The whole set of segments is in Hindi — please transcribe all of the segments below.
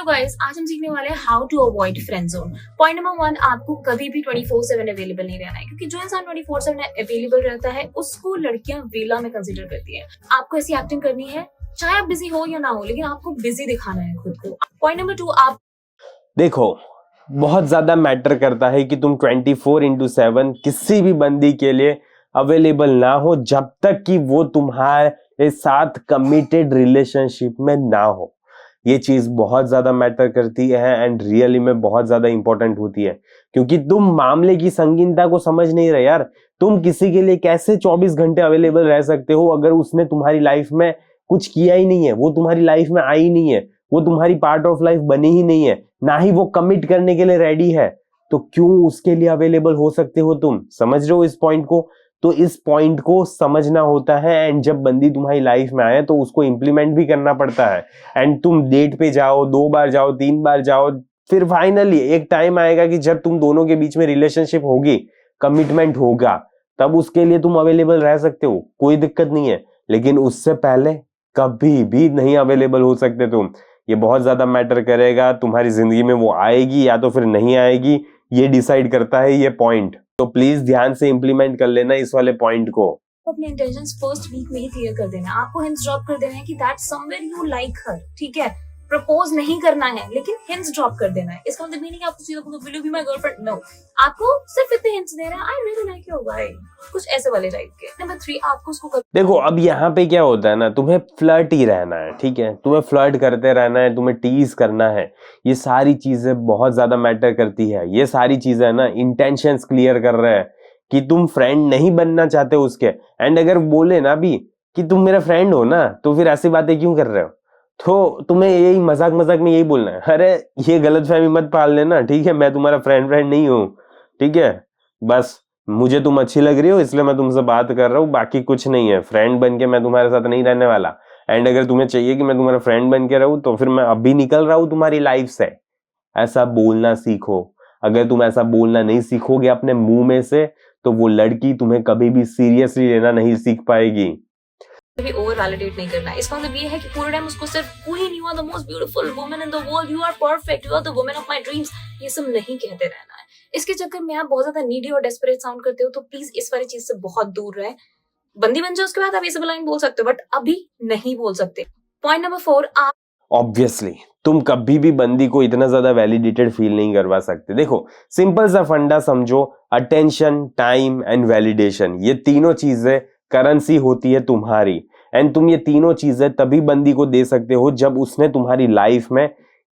हेलो गाइस, आज हम सीखने वाले हैं how to avoid friend zone. Point number 1, आपको कभी भी 24/7 अवेलेबल नहीं रहना है, क्योंकि जो इंसान 24/7 अवेलेबल रहता है उसको लड़कियां वेला में कंसीडर करती हैं। आपको ऐसी एक्टिंग करनी है, चाहे आप बिजी हो या ना हो, लेकिन आपको बिजी दिखाना है खुद को। पॉइंट नंबर 2, आप देखो, बहुत ज्यादा मैटर करता है कि तुम 24/7 किसी भी बंदी के लिए अवेलेबल ना हो जब तक कि वो तुम्हारे साथ कमिटेड रिलेशनशिप में ना हो। ये चीज बहुत ज्यादा मैटर करती है एंड रियली में बहुत ज्यादा इंपॉर्टेंट होती है, क्योंकि तुम मामले की संगीनता को समझ नहीं रहे यार। तुम किसी के लिए कैसे 24 घंटे अवेलेबल रह सकते हो अगर उसने तुम्हारी लाइफ में कुछ किया ही नहीं है, वो तुम्हारी लाइफ में आई नहीं है, वो तुम्हारी पार्ट ऑफ लाइफ बनी ही नहीं है, ना ही वो कमिट करने के लिए रेडी है। तो क्यों उसके लिए अवेलेबल हो सकते हो तुम? समझ रहे हो इस पॉइंट को? तो इस पॉइंट को समझना होता है एंड जब बंदी तुम्हारी लाइफ में आए तो उसको इंप्लीमेंट भी करना पड़ता है। एंड तुम डेट पे जाओ, 2 बार जाओ, 3 बार जाओ, फिर फाइनली एक टाइम आएगा कि जब तुम दोनों के बीच में रिलेशनशिप होगी, कमिटमेंट होगा, तब उसके लिए तुम अवेलेबल रह सकते हो, कोई दिक्कत नहीं है। लेकिन उससे पहले कभी भी नहीं अवेलेबल हो सकते तुम। ये बहुत ज्यादा मैटर करेगा, तुम्हारी जिंदगी में वो आएगी या तो फिर नहीं आएगी, ये डिसाइड करता है ये पॉइंट। तो प्लीज ध्यान से इंप्लीमेंट कर लेना इस वाले पॉइंट को। अपने इंटेंशंस फर्स्ट वीक में ही क्लियर कर देना है। आपको हिंट्स ड्रॉप कर देना है कि दैट समवेयर यू लाइक हर, ठीक है। प्रपोज नहीं करना है, लेकिन हिंट्स ड्रॉप कर देना है। इसका मतलब नहीं कि आपको सीधा बोलो will you be my girlfriend, no. आपको सिर्फ इतने हिंट्स देना है, I really like you guy, कुछ ऐसे वाले टाइप के। नंबर 3, आपको उसको देखो, अब यहाँ पे क्या होता है ना, तुम्हें फ्लर्ट ही रहना है, ठीक है। तुम्हें फ्लर्ट करते रहना है, तुम्हें टीज करना है। ये सारी चीजें बहुत ज्यादा मैटर करती है। ये सारी चीजें ना इंटेंशंस क्लियर कर रहे हैं कि तुम फ्रेंड नहीं बनना चाहते उसके। एंड अगर बोले ना भी कि तुम मेरा फ्रेंड हो ना, तो फिर ऐसी बातें क्यों कर रहे हो? तो तुम्हें यही मजाक मजाक में यही बोलना है, अरे ये गलतफहमी मत पाल लेना, ठीक है। मैं तुम्हारा फ्रेंड नहीं हूँ, ठीक है। बस मुझे तुम अच्छी लग रही हो इसलिए मैं तुमसे बात कर रहा हूँ, बाकी कुछ नहीं है। फ्रेंड बन के मैं तुम्हारे साथ नहीं रहने वाला। एंड अगर तुम्हें चाहिए कि मैं तुम्हारा फ्रेंड बन के रहूं तो फिर मैं अभी निकल रहा हूं तुम्हारी लाइफ से। ऐसा बोलना सीखो। अगर तुम ऐसा बोलना नहीं सीखोगे अपने मुंह में से, तो वो लड़की तुम्हें कभी भी सीरियसली लेना नहीं सीख पाएगी। भी ओवर वैलिडेट नहीं करना है। इसका मतलब ये है कि पूरे टाइम उसको सिर्फ queen, you are the most beautiful woman in the world, you are perfect, you are the woman of my dreams, ये सब नहीं कहते रहना है। इसके चक्कर में आप बहुत ज्यादा नीडी और डेस्परेट साउंड करते हो, तो प्लीज इस वाली चीज से बहुत दूर रहे। बंदी बन जाओ, उसके बाद आप ये सब लाइन बोल सकते हो, बट अभी नहीं बोल सकते। पॉइंट नंबर 4, आप ऑब्वियसली तुम कभी भी बंदी को इतना ज्यादा वैलिडेटेड फील नहीं करवा सकते। देखो, सिंपल सा फंडा समझो, अटेंशन, टाइम एंड वैलिडेशन, ये तीनों चीजें करेंसी होती है तुम्हारी। एंड तुम ये तीनों चीजें तभी बंदी को दे सकते हो जब उसने तुम्हारी लाइफ में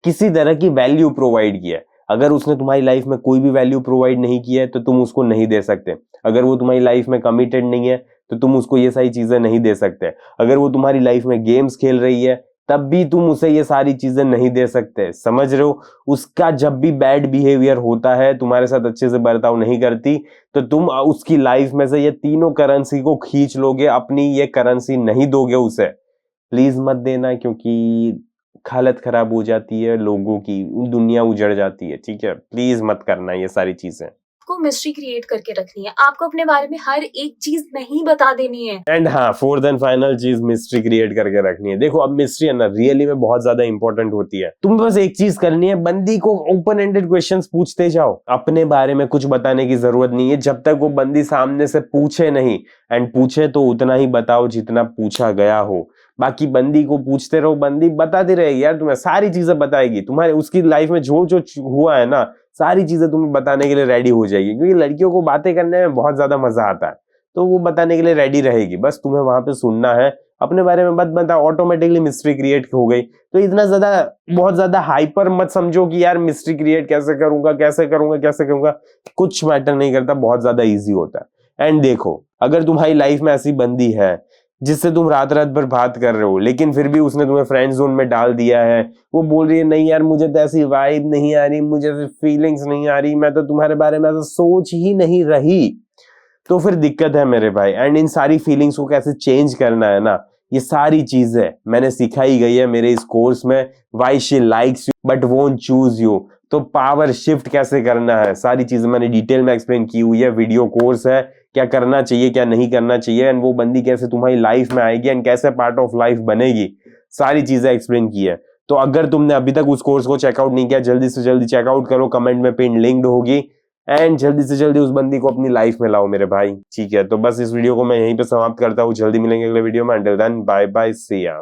किसी तरह की वैल्यू प्रोवाइड किया है। अगर उसने तुम्हारी लाइफ में कोई भी वैल्यू प्रोवाइड नहीं किया है तो तुम उसको नहीं दे सकते। अगर वो तुम्हारी लाइफ में कमिटेड नहीं है तो तुम उसको ये सारी चीजें नहीं दे सकते। अगर वो तुम्हारी लाइफ में गेम्स खेल रही है तब भी तुम उसे ये सारी चीजें नहीं दे सकते। समझ रहे हो? उसका जब भी बैड बिहेवियर होता है, तुम्हारे साथ अच्छे से बर्ताव नहीं करती, तो तुम उसकी लाइफ में से ये तीनों करेंसी को खींच लोगे, अपनी ये करेंसी नहीं दोगे उसे। प्लीज मत देना, क्योंकि हालत खराब हो जाती है लोगों की, दुनिया उजड़ जाती है, ठीक है। प्लीज मत करना ये सारी चीजें। को मिस्ट्री क्रिएट करके रखनी है। आपको अपने बारे में हर एक चीज नहीं बता देनी है। एंड हाँ, फोर्थ एंड फाइनल चीज, मिस्ट्री क्रिएट करके रखनी है। देखो, अब मिस्ट्री है ना, रियली में बहुत ज्यादा इंपॉर्टेंट होती है। तुम्हें बस एक चीज करनी है, बंदी को ओपन एंडेड क्वेश्चंस पूछते जाओ। अपने बारे में कुछ बताने की जरूरत नहीं है जब तक वो बंदी सामने से पूछे नहीं। एंड पूछे तो उतना ही बताओ जितना पूछा गया हो। बाकी बंदी को पूछते रहो, बंदी बताती रहेगी यार, तुम्हें सारी चीजें बताएगी। तुम्हारे उसकी लाइफ में जो जो हुआ है ना, सारी चीजें तुम्हें बताने के लिए रेडी हो जाएगी, क्योंकि लड़कियों को बातें करने में बहुत ज्यादा मजा आता है। तो वो बताने के लिए रेडी रहेगी, बस तुम्हें वहां पे सुनना है। अपने बारे में मत बताओ, ऑटोमेटिकली मिस्ट्री क्रिएट हो गई। तो इतना ज्यादा, बहुत ज्यादा हाइपर मत समझो कि यार मिस्ट्री क्रिएट कैसे करूंगा, कैसे करूंगा, कैसे करूंगा। कुछ मैटर नहीं करता, बहुत ज्यादा ईजी होता है। एंड देखो, अगर तुम्हारी लाइफ में ऐसी बंदी है जिससे तुम रात रात भर बात कर रहे हो, लेकिन फिर भी उसने तुम्हें फ्रेंड जोन में डाल दिया है, वो बोल रही है नहीं यार मुझे तो ऐसी वाइब नहीं आ रही, मुझे फीलिंग्स नहीं आ रही, मैं तो तुम्हारे बारे में ऐसा सोच ही नहीं रही, तो फिर दिक्कत है मेरे भाई। एंड इन सारी फीलिंग्स को कैसे चेंज करना है ना, ये सारी चीजें मैंने सिखाई गई है मेरे इस कोर्स में, why she likes you but won't choose you. तो पावर शिफ्ट कैसे करना है, सारी चीजें मैंने डिटेल में एक्सप्लेन की हुई है। वीडियो कोर्स है, क्या करना चाहिए क्या नहीं करना चाहिए, एंड वो बंदी कैसे तुम्हारी लाइफ में आएगी एंड कैसे पार्ट ऑफ लाइफ बनेगी, सारी चीजें एक्सप्लेन की है। तो अगर तुमने अभी तक उस कोर्स को चेकआउट नहीं किया, जल्दी से जल्दी चेकआउट करो, कमेंट में पिन लिंक्ड होगी, एंड जल्दी से जल्दी उस बंदी को अपनी लाइफ में लाओ मेरे भाई। ठीक है, तो बस इस वीडियो को मैं यहीं पे समाप्त करता हूँ, जल्दी मिलेंगे अगले वीडियो में। अंटिल देन बाय बाय, सी या।